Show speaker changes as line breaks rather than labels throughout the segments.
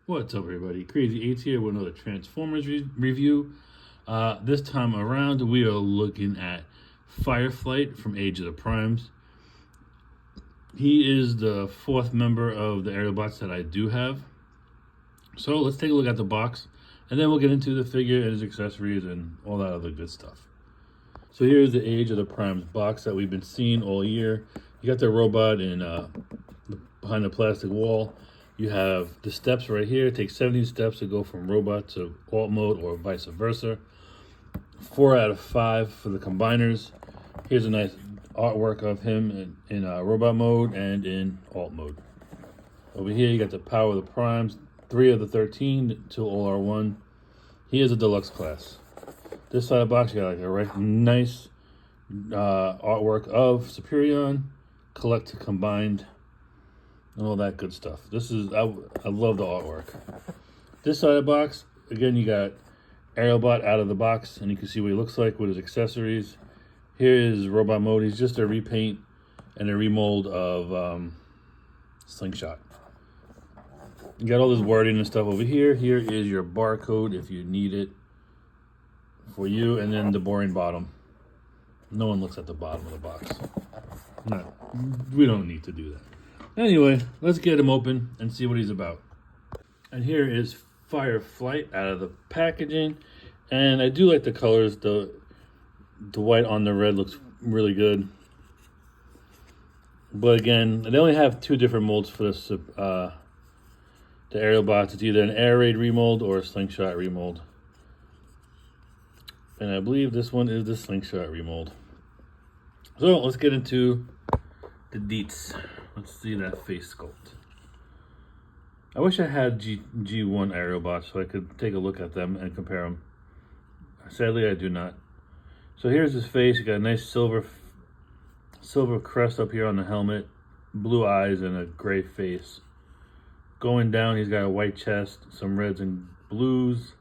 What's up, everybody? Crazy Eights here with another Transformers review. This time around, we are looking at Fireflight from Age of the Primes. He is the fourth member of the Aerialbots that I do have. So let's take a look at the box, and then we'll get into the figure and his accessories and all that other good stuff. So here's the Age of the Primes box that we've been seeing all year. You got the robot in behind the plastic wall. You have the steps right here. It takes 17 steps to go from robot to alt mode or vice versa. 4 out of 5 for the combiners. Here's a nice artwork of him in robot mode and in alt mode. Over here you got the power of the primes. 3 of the 13 to all are 1. He is a deluxe class. This side of the box you got like a nice artwork of Superion, collect to combined, and all that good stuff. This is, I love the artwork. This side of the box, again, you got Aerialbot out of the box, and you can see what he looks like with his accessories. Here is robot mode. He's just a repaint and a remold of Slingshot. You got all this wording and stuff over here. Here is your barcode if you need it for you, and then the boring bottom. No one looks at the bottom of the box. No, we don't need to do that. Anyway, let's get him open and see what he's about. And here is Fireflight out of the packaging. And I do like the colors. The white on the red looks really good. But again, they only have 2 different molds for this, the Aerialbots. It's either an air raid remold or a slingshot remold. And I believe this one is the slingshot remold. So let's get into the deets. Let's see that face sculpt. I wish I had G1 Aerialbots so I could take a look at them and compare them. Sadly, I do not. So here's his face. You got a nice silver crest up here on the helmet, blue eyes, and a gray face. Going down, he's got a white chest, some reds and blues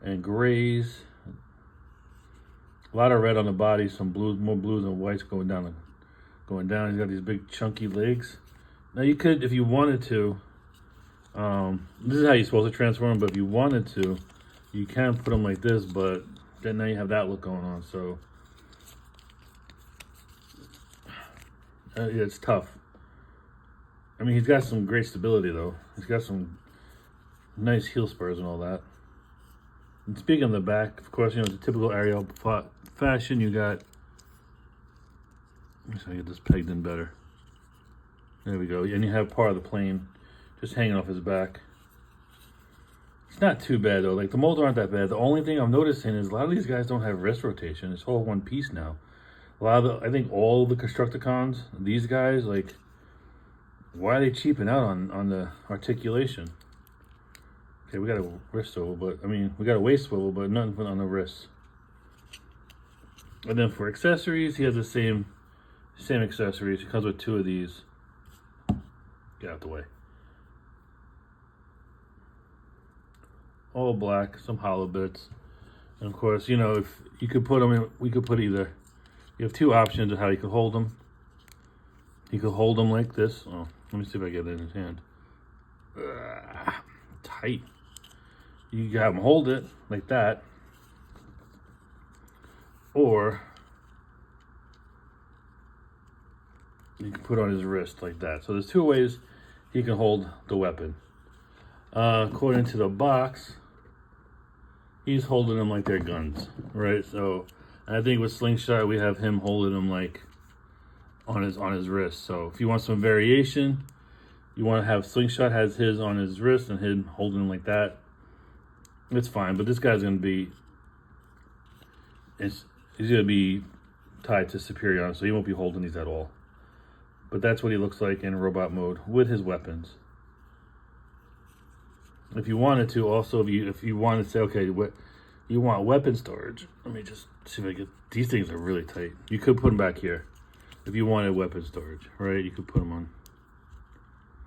and grays. A lot of red on the body, some blues, more blues and whites going down. He's got these big chunky legs. Now you could, if you wanted to, this is how you're supposed to transform, but if you wanted to, you can put them like this, but then now you have that look going on, so yeah, it's tough. I mean, he's got some great stability though. He's got some nice heel spurs and all that. And speaking of the back, of course, you know, the typical Ariel fashion, you got, let me see if I get this pegged in better. There we go. And you have part of the plane just hanging off his back. It's not too bad though. Like, the molds aren't that bad. The only thing I'm noticing is a lot of these guys don't have wrist rotation. It's all one piece now. A lot of the, I think all the Constructicons, these guys, like, why are they cheaping out on the articulation? Okay, we got a wrist swivel, but I mean, we got a waist swivel, but nothing on the wrists. And then for accessories, he has the same accessories. He comes with 2 of these. Get out the way. All black, some hollow bits. And of course, you know, if you could put them in, we could put either, you have 2 options of how you could hold them. You could hold them like this. Oh, let me see if I get it in his hand. Tight. You can have him hold it like that. Or you can put on his wrist like that. So there's 2 ways he can hold the weapon. According to the box, he's holding them like they're guns, right? So I think with Slingshot, we have him holding them like on his wrist. So if you want some variation, you want to have Slingshot has his on his wrist and him holding them like that. It's fine, but this guy's gonna be, he's gonna be tied to Superion, so he won't be holding these at all. But that's what he looks like in robot mode with his weapons. If you wanted to, also, if you want to say, okay, what you want weapon storage, let me just see if I get, these things are really tight. You could put them back here if you wanted weapon storage, right? You could put them on.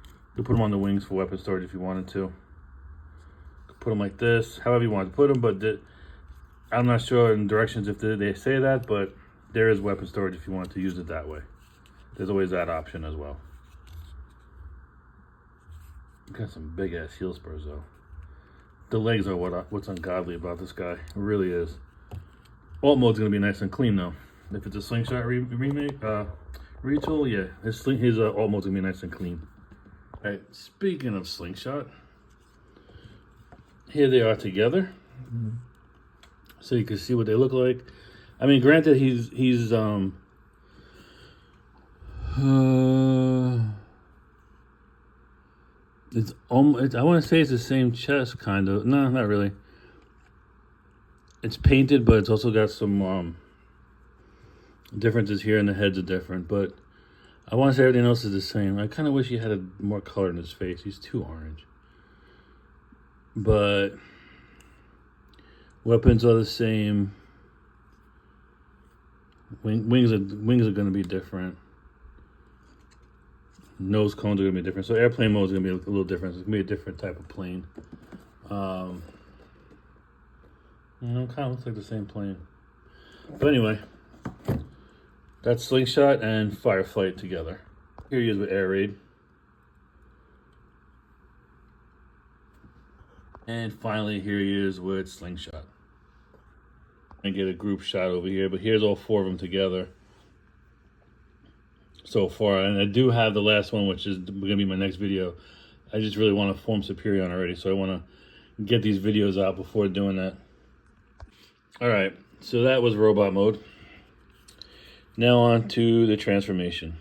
You could put them on the wings for weapon storage if you wanted to. Put them like this, however you want to put them, but I'm not sure in directions if they say that, but there is weapon storage if you want to use it that way. There's always that option as well. Got some big ass heel spurs though. The legs are what's ungodly about this guy. It really is. Alt mode's gonna be nice and clean though. If it's a slingshot remake, retool, yeah, his alt mode's gonna be nice and clean. All right. Speaking of slingshot, here they are together, so you can see what they look like. I mean, granted, he's it's almost, I want to say it's the same chest, kind of. No, not really. It's painted, but it's also got some differences here, and the heads are different. But I want to say everything else is the same. I kind of wish he had more color in his face. He's too orange. But weapons are the same. Wings are going to be different. Nose cones are going to be different. So airplane mode is going to be a little different. It's going to be a different type of plane. Kind of looks like the same plane. But anyway, that's Slingshot and Fireflight together. Here he is with Air Raid. And finally, here he is with Slingshot. And get a group shot over here, but here's all four of them together so far. And I do have the last one, which is going to be my next video. I just really want to form Superion already, so I want to get these videos out before doing that. All right, so that was robot mode. Now on to the transformation.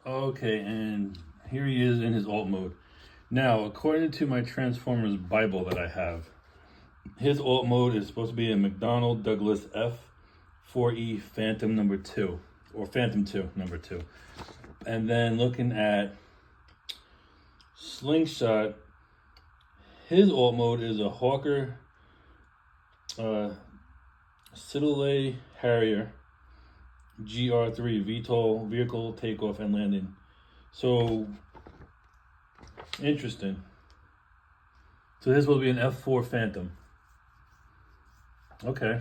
Okay, and here he is in his alt mode. Now, according to my Transformers Bible that I have, his alt mode is supposed to be a McDonnell Douglas F4E Phantom number 2, or Phantom 2 number 2. And then looking at Slingshot, his alt mode is a Hawker Siddeley Harrier GR3 VTOL vehicle takeoff and landing. So interesting. So this will be an F4 Phantom. Okay.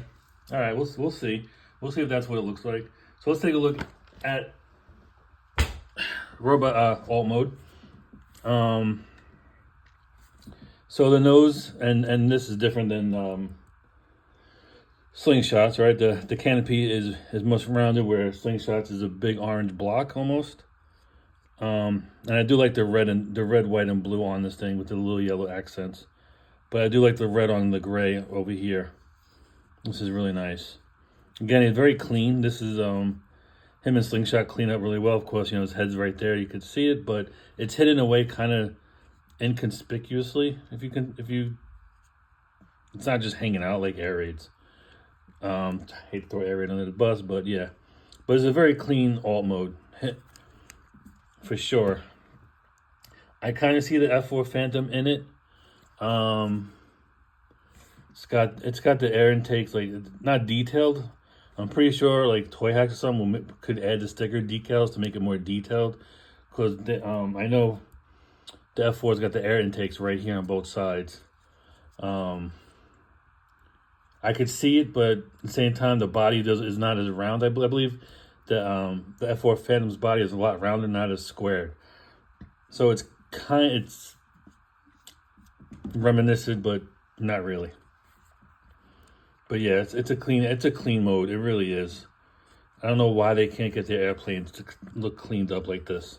All right. We'll see. We'll see if that's what it looks like. So let's take a look at robot alt mode. So the nose and this is different than slingshots, right? The canopy is much rounded, where slingshots is a big orange block almost. And I do like the red, white, and blue on this thing with the little yellow accents. But I do like the red on the gray over here. This is really nice. Again, it's very clean. This is him and Slingshot clean up really well. Of course, you know, his head's right there. You could see it, but it's hidden away kind of inconspicuously. It's not just hanging out like air raids. I hate to throw air raid under the bus, but yeah. But it's a very clean alt mode. For sure. I kind of see the F4 Phantom in it. It's got the air intakes, like, not detailed. I'm pretty sure like Toy Hacks or something could add the sticker decals to make it more detailed, because I know the F4's got the air intakes right here on both sides. I could see it, but at the same time the body is not as round. I believe the F4 Phantom's body is a lot rounder, not as squared. So it's reminiscent, but not really. But yeah, it's a clean mode. It really is. I don't know why they can't get their airplanes to look cleaned up like this.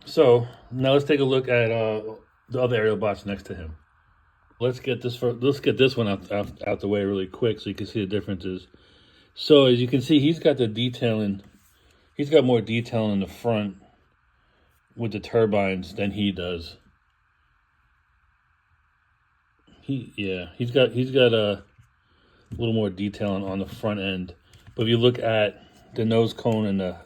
So now let's take a look at the other Aerialbots next to him. Let's get this one out the way really quick so you can see the differences. So as you can see, he's got the detailing. He's got more detailing in the front with the turbines than he does. He's got a little more detail on the front end. But if you look at the nose cone and the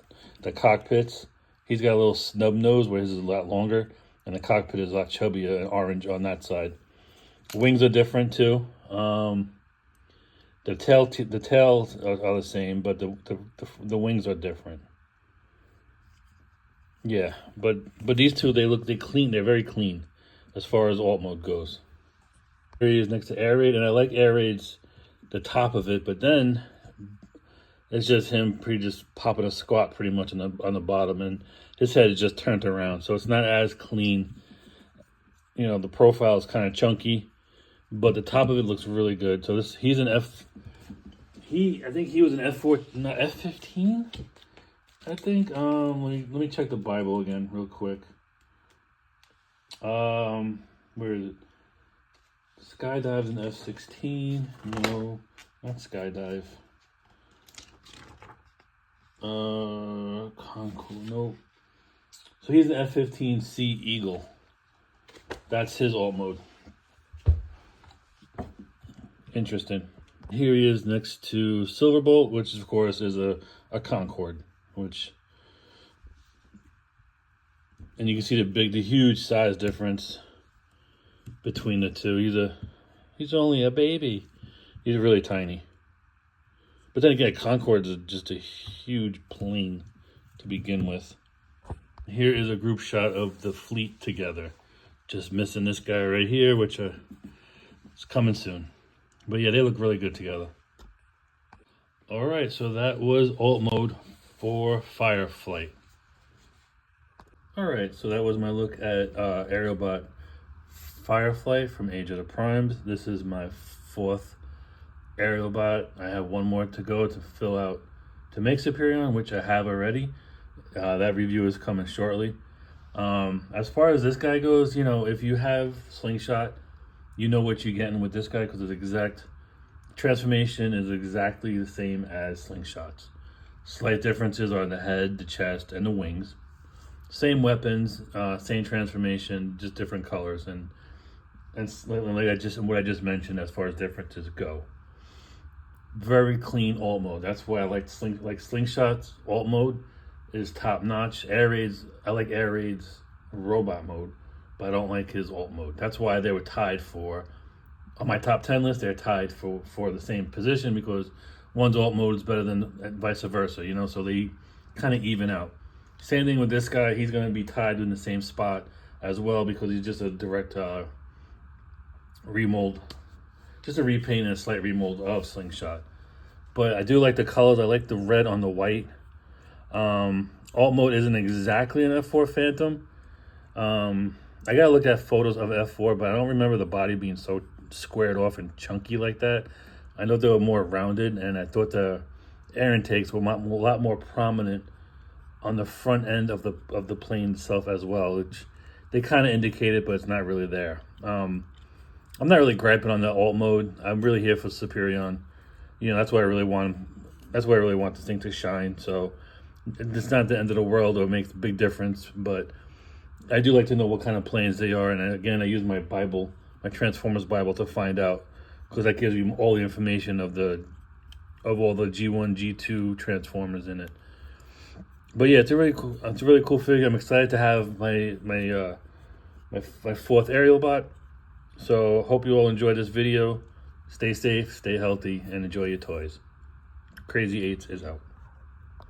cockpits, he's got a little snub nose where his is a lot longer, and the cockpit is a lot chubbier and orange on that side. Wings are different too. The tails are the same, but the wings are different. Yeah, but these two, they clean. They're very clean as far as alt mode goes. Here he is next to air raid, and I like air raid's the top of it, but then it's just him just popping a squat pretty much on the bottom, and his head is just turned around, so it's not as clean. You know, the profile is kind of chunky, but the top of it looks really good. So he's an I think he was an F4, not F15. I think. Let me check the Bible again real quick. Where is it? Skydive's an F16. No, not skydive. Concours. Nope. So he's an F15C Eagle. That's his alt mode. Interesting. Here he is next to Silverbolt, which of course is a Concorde, and you can see the huge size difference between the two. He's only a baby. He's really tiny. But then again, Concorde is just a huge plane to begin with. Here is a group shot of the fleet together. Just missing this guy right here, which is coming soon. But yeah, they look really good together. All right, so that was alt mode for Fireflight. All right, so that was my look at Aerialbot Fireflight from Age of the Primes. This is my 4th Aerialbot. I have one more to go to fill out to make Superion, which I have already. That review is coming shortly. As far as this guy goes, you know, if you have Slingshot, you know what you're getting with this guy, because the exact transformation is exactly the same as Slingshot's. Slight differences are the head, the chest, and the wings. Same weapons, same transformation, just different colors, and what I just mentioned as far as differences go. Very clean alt mode. That's why I like Slingshot's alt mode is top notch. I like Air Raid's robot mode, but I don't like his alt mode. That's why they were tied on my top 10 list. They're tied for the same position, because one's alt mode is better than vice versa, you know, so they kind of even out. Same thing with this guy. He's going to be tied in the same spot as well, because he's just a direct remold, just a repaint and a slight remold of Slingshot. But I do like the colors. I like the red on the white. Alt mode isn't exactly an F4 Phantom. I gotta look at photos of F4, but I don't remember the body being so squared off and chunky like that. I know they were more rounded, and I thought the air intakes were a lot more prominent on the front end of the plane itself as well, which they kind of indicated, but it's not really there. I'm not really griping on the alt mode. I'm really here for Superion. You know, that's what I really want. That's why I really want this thing to shine. So it's not the end of the world or makes a big difference, but I do like to know what kind of planes they are. And again, I use my Bible, my Transformers Bible, to find out, because that gives you all the information of all the G1, G2 Transformers in it. But yeah, it's a really cool figure. I'm excited to have my fourth Aerialbot. So hope you all enjoyed this video. Stay safe, stay healthy, and enjoy your toys. Crazy 8s is out.